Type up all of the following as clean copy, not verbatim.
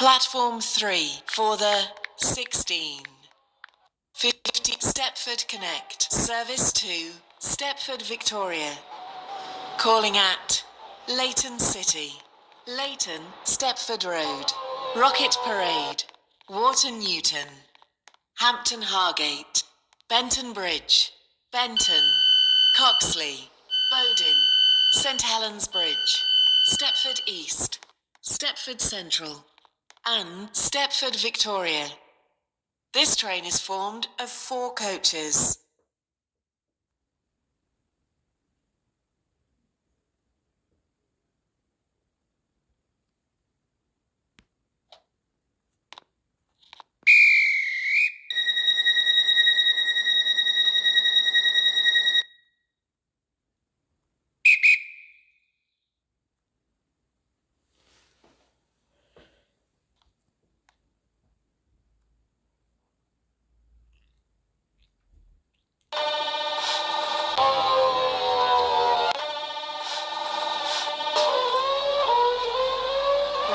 Platform 3 for the 16:50 Stepford Connect. Service to Stepford, Victoria. Calling at Leighton City. Leighton, Stepford Road. Rocket Parade. Wharton Newton. Hampton Hargate. Benton Bridge. Benton. Coxley. Bowden. St Helens Bridge. Stepford East. Stepford Central. And Stepford, Victoria. This train is formed of 4 coaches.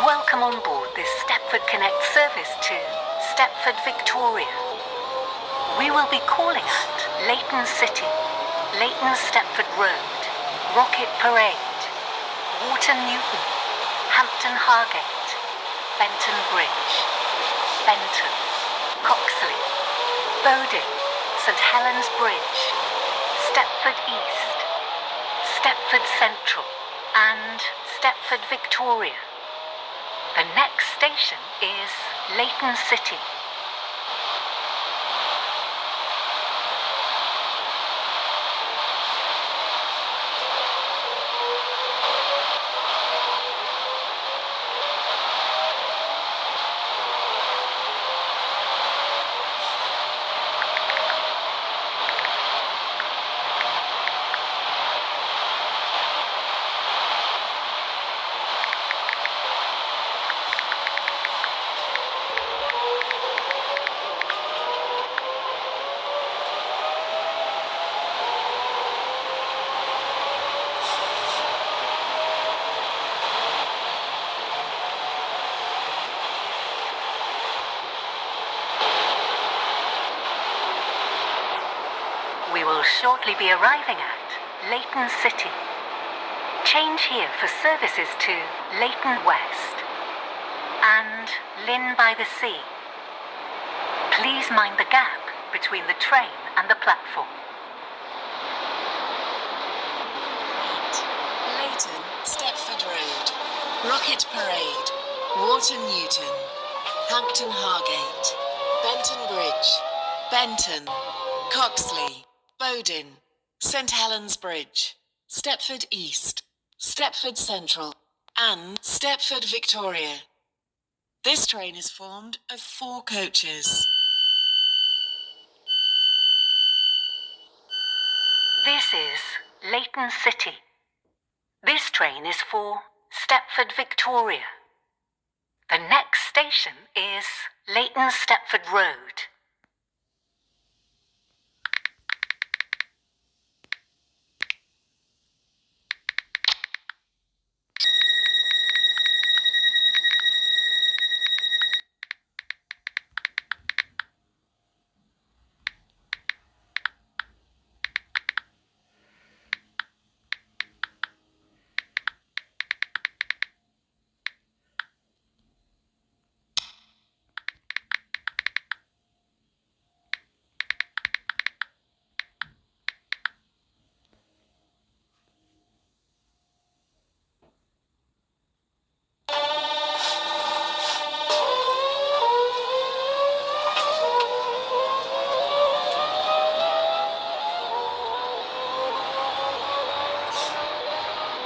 Welcome on board this Stepford Connect service to Stepford, Victoria. We will be calling at Leighton City, Leighton Stepford Road, Rocket Parade, Wharton Newton, Hampton Hargate, Benton Bridge, Benton, Coxley, Bowden, St Helens Bridge, Stepford East, Stepford Central, and Stepford, Victoria. The next station is Leighton City. We will shortly be arriving at Leighton City. Change here for services to Leighton West and Lynn by the Sea. Please mind the gap between the train and the platform. Leighton, Stepford Road. Rocket Parade. Wharton Newton. Hampton Hargate. Benton Bridge. Benton. Coxley. Bowden, St Helens Bridge, Stepford East, Stepford Central, and Stepford, Victoria. This train is formed of 4 coaches. This is Leighton City. This train is for Stepford, Victoria. The next station is Leighton Stepford Road.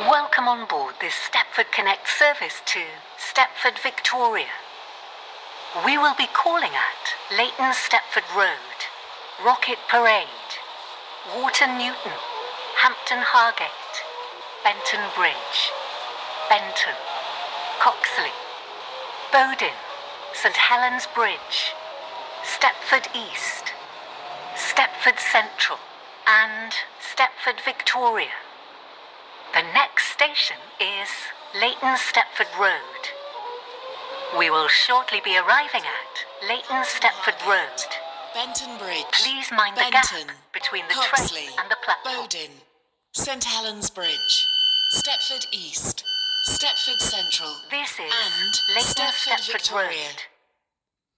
Welcome on board this Stepford Connect service to Stepford, Victoria. We will be calling at Leighton Stepford Road, Rocket Parade, Wharton Newton, Hampton Hargate, Benton Bridge, Benton, Coxley, Bowden, St Helens Bridge, Stepford East, Stepford Central, and Stepford, Victoria. The next station is Leighton Stepford Road. We We will shortly be arriving at Leighton Stepford Road. Benton Bridge. Please mind the Benton, gap between the Coxley, train and the platform. Bowden, St Helens Bridge, Stepford East, Stepford Central, This is and Leighton Stepford Stepford Victoria. Road.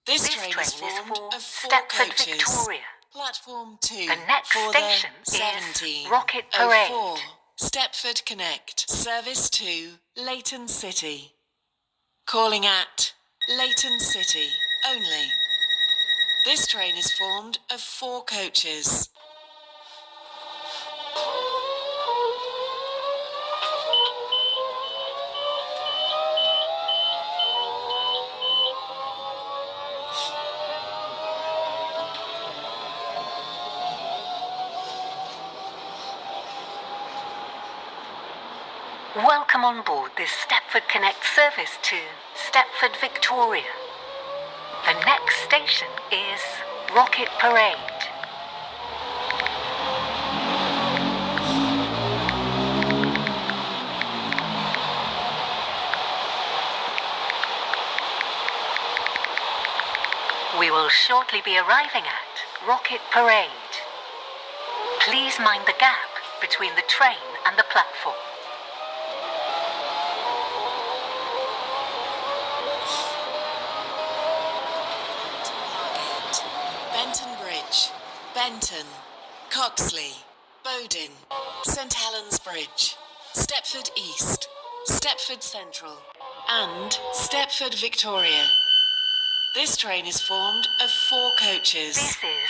This train is for formed of 4 Stepford coaches. Victoria. Platform 2 The next for station the is 1704 Rocket Parade. Stepford Connect. Service to Leighton City. Calling at Leighton City only. This train is formed of 4 coaches. Welcome on board this Stepford Connect service to Stepford Victoria. The next station is Rocket Parade. We will shortly be arriving at Rocket Parade. Please mind the gap between the train and the platform. Hargate, Benton Bridge, Benton, Coxley, Bowden, St Helens Bridge, Stepford East, Stepford Central, and Stepford Victoria. This train is formed of 4 coaches. This is